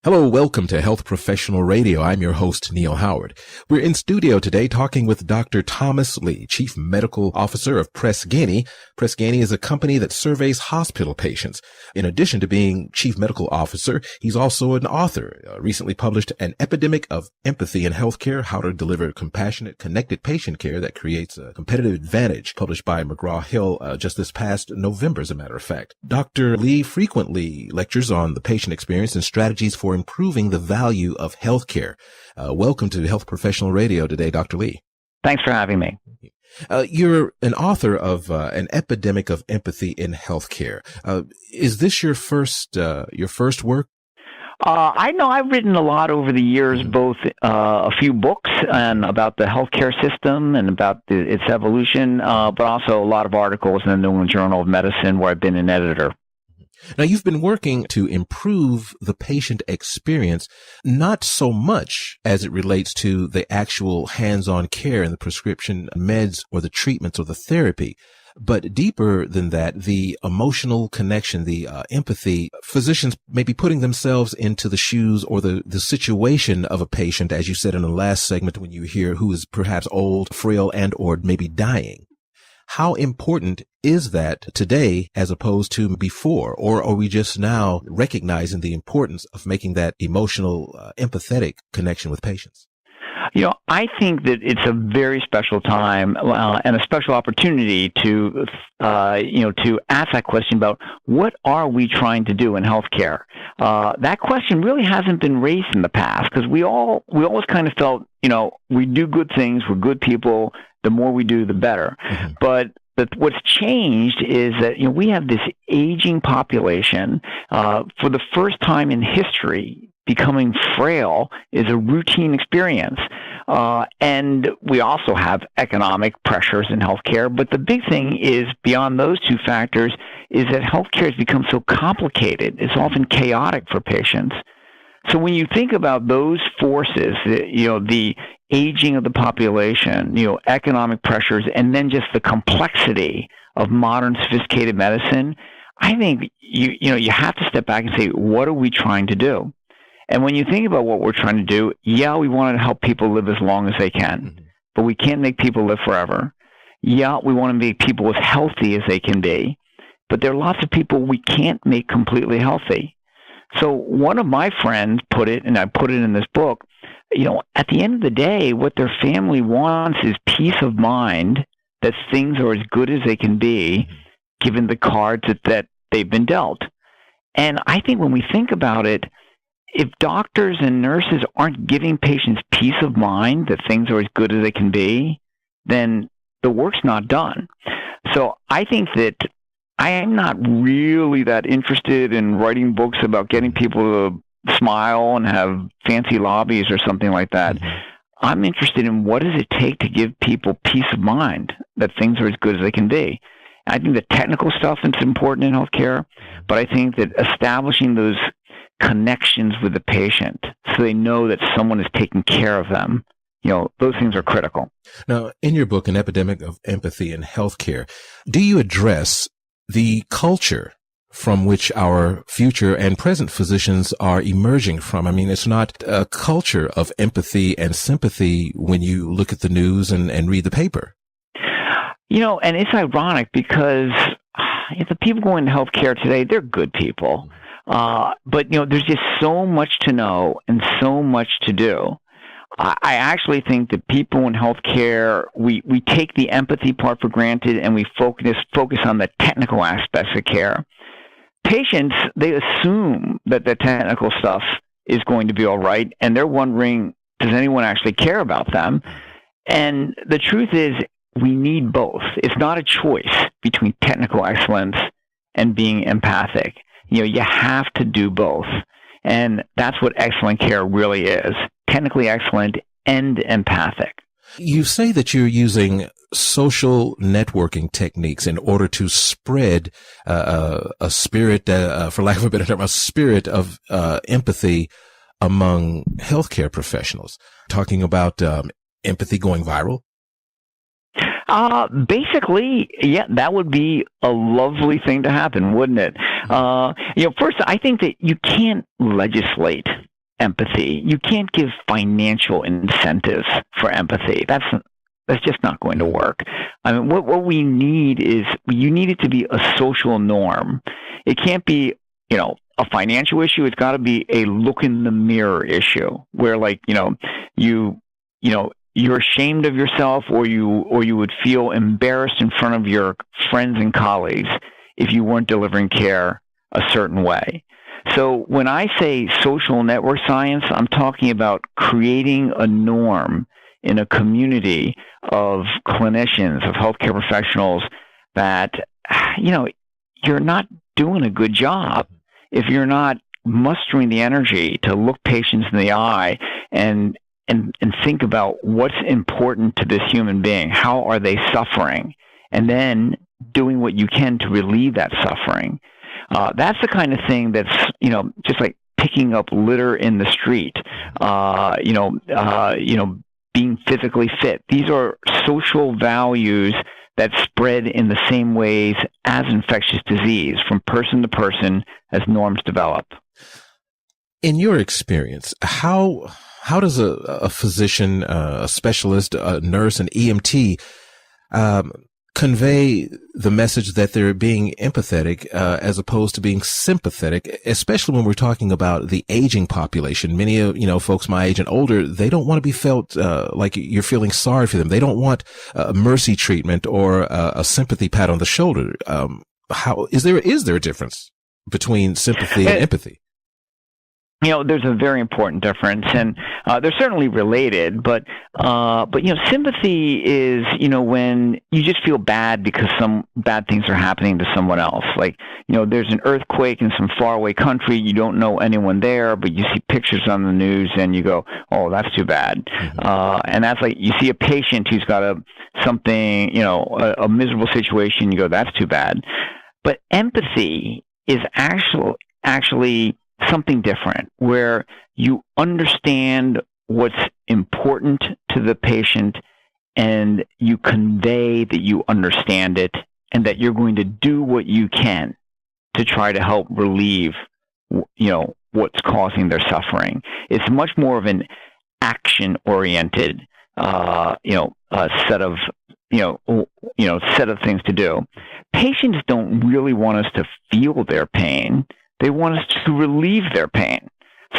Hello, welcome to Health Professional Radio. I'm your host, Neal Howard. We're in studio today talking with Dr. Thomas Lee, Chief Medical Officer of Press-Ganey. Press-Ganey is a company that surveys hospital patients. In addition to being Chief Medical Officer, he's also an author. Recently published An Epidemic of Empathy in Healthcare, How to Deliver Compassionate, Connected Patient Care That Creates a Competitive Advantage, published by McGraw-Hill just this past November, as a matter of fact. Dr. Lee frequently lectures on the patient experience and strategies for improving the value of healthcare. Welcome to Health Professional Radio today, Dr. Lee. Thanks for having me. You're an author of An Epidemic of Empathy in Healthcare. Is this your first work? I know I've written a lot over the years, both a few books and about the healthcare system and about its evolution, but also a lot of articles in the New England Journal of Medicine where I've been an editor. Now, you've been working to improve the patient experience, not so much as it relates to the actual hands-on care and the prescription meds or the treatments or the therapy, but deeper than that, the emotional connection, the empathy, physicians maybe putting themselves into the shoes or the situation of a patient, as you said in the last segment when you hear who is perhaps old, frail, and or maybe dying. How important is that today as opposed to before? Or are we just now recognizing the importance of making that emotional, empathetic connection with patients? I think that it's a very special time and a special opportunity to ask that question about what are we trying to do in healthcare. That question really hasn't been raised in the past because we always kind of felt, we do good things, we're good people. The more we do, the better. Mm-hmm. But what's changed is that we have this aging population. For the first time in history, becoming frail is a routine experience. And we also have economic pressures in healthcare. But the big thing is, beyond those two factors, is that healthcare has become so complicated. It's often chaotic for patients. So when you think about those forces, the aging of the population, economic pressures, and then just the complexity of modern sophisticated medicine, I think you have to step back and say, what are we trying to do? And when you think about what we're trying to do, we want to help people live as long as they can, but we can't make people live forever. We want to make people as healthy as they can be, but there are lots of people we can't make completely healthy. So one of my friends put it, and I put it in this book, at the end of the day, what their family wants is peace of mind that things are as good as they can be, given the cards that they've been dealt. And I think when we think about it, if doctors and nurses aren't giving patients peace of mind that things are as good as they can be, then the work's not done. So I think that I am not really that interested in writing books about getting people to smile and have fancy lobbies or something like that. Mm-hmm. I'm interested in what does it take to give people peace of mind that things are as good as they can be. I think the technical stuff is important in healthcare, but I think that establishing those connections with the patient so they know that someone is taking care of them, those things are critical. Now, in your book, An Epidemic of Empathy in Healthcare, do you address the culture from which our future and present physicians are emerging from? I mean, it's not a culture of empathy and sympathy when you look at the news and read the paper. And it's ironic because the people going into healthcare today, they're good people. But, there's just so much to know and so much to do. I actually think that people in healthcare, we take the empathy part for granted and we focus on the technical aspects of care. Patients, they assume that the technical stuff is going to be all right, and they're wondering, does anyone actually care about them? And the truth is, we need both. It's not a choice between technical excellence and being empathic. You have to do both. And that's what excellent care really is, technically excellent and empathic. You say that you're using social networking techniques in order to spread a spirit, for lack of a better term, a spirit of empathy among healthcare professionals. Talking about empathy going viral? Basically, that would be a lovely thing to happen, wouldn't it? First, I think that you can't legislate empathy. You can't give financial incentives for empathy. That's just not going to work. I mean, what we need is, you need it to be a social norm. It can't be, a financial issue. It's got to be a look in the mirror issue, where you're ashamed of yourself, or you would feel embarrassed in front of your friends and colleagues if you weren't delivering care a certain way. So when I say social network science, I'm talking about creating a norm in a community of clinicians, of healthcare professionals, that, you're not doing a good job if you're not mustering the energy to look patients in the eye and think about what's important to this human being. How are they suffering? And then doing what you can to relieve that suffering. That's the kind of thing that's, just like picking up litter in the street, being physically fit. These are social values that spread in the same ways as infectious disease, from person to person, as norms develop. In your experience, how does a physician, a specialist, a nurse, an EMT convey the message that they're being empathetic as opposed to being sympathetic, especially when we're talking about the aging population? Many of, folks my age and older, they don't want to be felt like you're feeling sorry for them. They don't want mercy treatment or a sympathy pat on the shoulder. How is there a difference between sympathy and empathy? There's a very important difference, and they're certainly related. But sympathy is, when you just feel bad because some bad things are happening to someone else. Like, there's an earthquake in some faraway country. You don't know anyone there, but you see pictures on the news, and you go, "Oh, that's too bad." Mm-hmm. And that's like, you see a patient who's got a miserable situation. You go, "That's too bad." But empathy is actually something different, where you understand what's important to the patient, and you convey that you understand it, and that you're going to do what you can to try to help relieve, what's causing their suffering. It's much more of an action-oriented, set of things to do. Patients don't really want us to feel their pain. They want us to relieve their pain.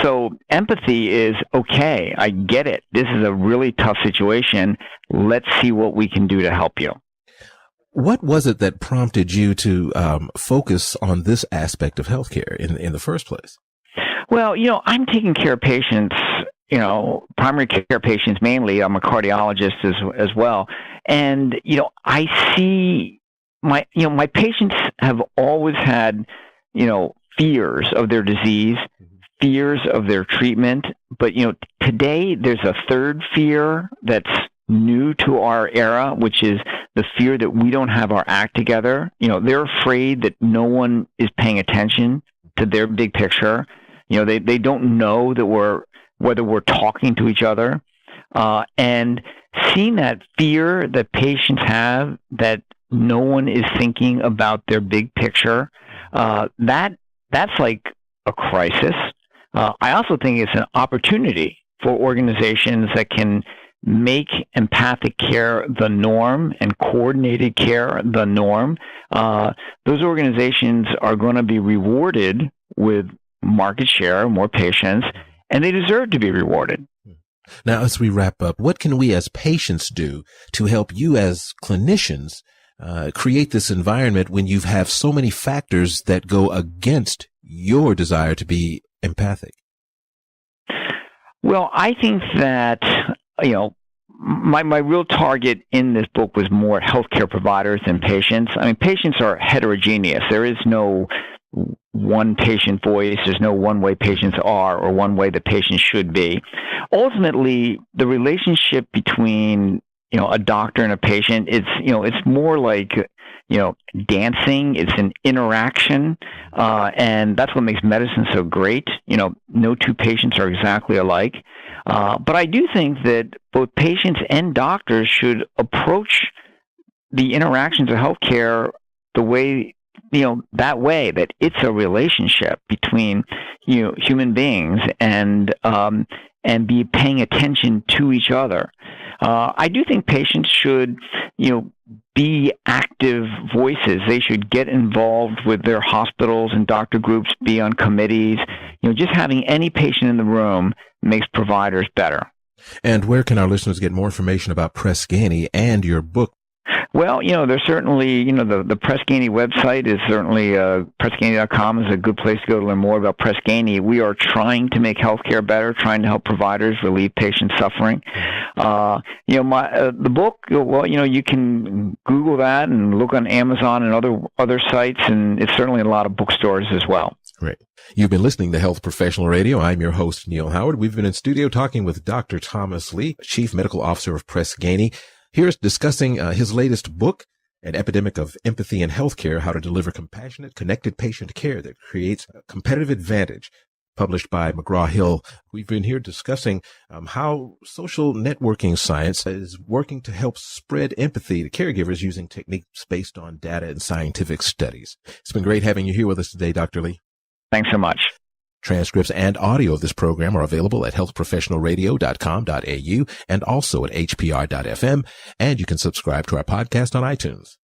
So empathy is, okay, I get it. This is a really tough situation. Let's see what we can do to help you. What was it that prompted you to focus on this aspect of healthcare in the first place? Well, I'm taking care of patients, primary care patients mainly. I'm a cardiologist as well. And, I see my patients have always had, fears of their disease, fears of their treatment. But, today there's a third fear that's new to our era, which is the fear that we don't have our act together. They're afraid that no one is paying attention to their big picture. They don't know that whether we're talking to each other. And seeing that fear that patients have, that no one is thinking about their big picture, that's like a crisis. I also think it's an opportunity for organizations that can make empathic care the norm and coordinated care the norm. Those organizations are going to be rewarded with market share, more patients, and they deserve to be rewarded. Now, as we wrap up, what can we as patients do to help you as clinicians create this environment when you have so many factors that go against your desire to be empathic? Well, I think that, my real target in this book was more healthcare providers than patients. I mean, patients are heterogeneous. There is no one patient voice. There's no one way patients are or one way that patients should be. Ultimately, the relationship between a doctor and a patient, it's more like, dancing. It's an interaction. And that's what makes medicine so great. No two patients are exactly alike. But I do think that both patients and doctors should approach the interactions of healthcare the way, that way, that it's a relationship between, human beings and be paying attention to each other. I do think patients should, be active voices. They should get involved with their hospitals and doctor groups, be on committees. Just having any patient in the room makes providers better. And where can our listeners get more information about Press-Ganey and your book? Well, there's certainly, the Press-Ganey website is certainly, PressGaney.com is a good place to go to learn more about Press-Ganey. We are trying to make healthcare better, trying to help providers relieve patient suffering. The book, you can Google that and look on Amazon and other sites, and it's certainly in a lot of bookstores as well. Great. You've been listening to Health Professional Radio. I'm your host, Neal Howard. We've been in studio talking with Dr. Thomas Lee, Chief Medical Officer of Press-Ganey. Here's discussing his latest book, An Epidemic of Empathy in Healthcare, How to Deliver Compassionate, Connected Patient Care That Creates a Competitive Advantage, published by McGraw-Hill. We've been here discussing how social networking science is working to help spread empathy to caregivers using techniques based on data and scientific studies. It's been great having you here with us today, Dr. Lee. Thanks so much. Transcripts and audio of this program are available at healthprofessionalradio.com.au and also at hpr.fm. And you can subscribe to our podcast on iTunes.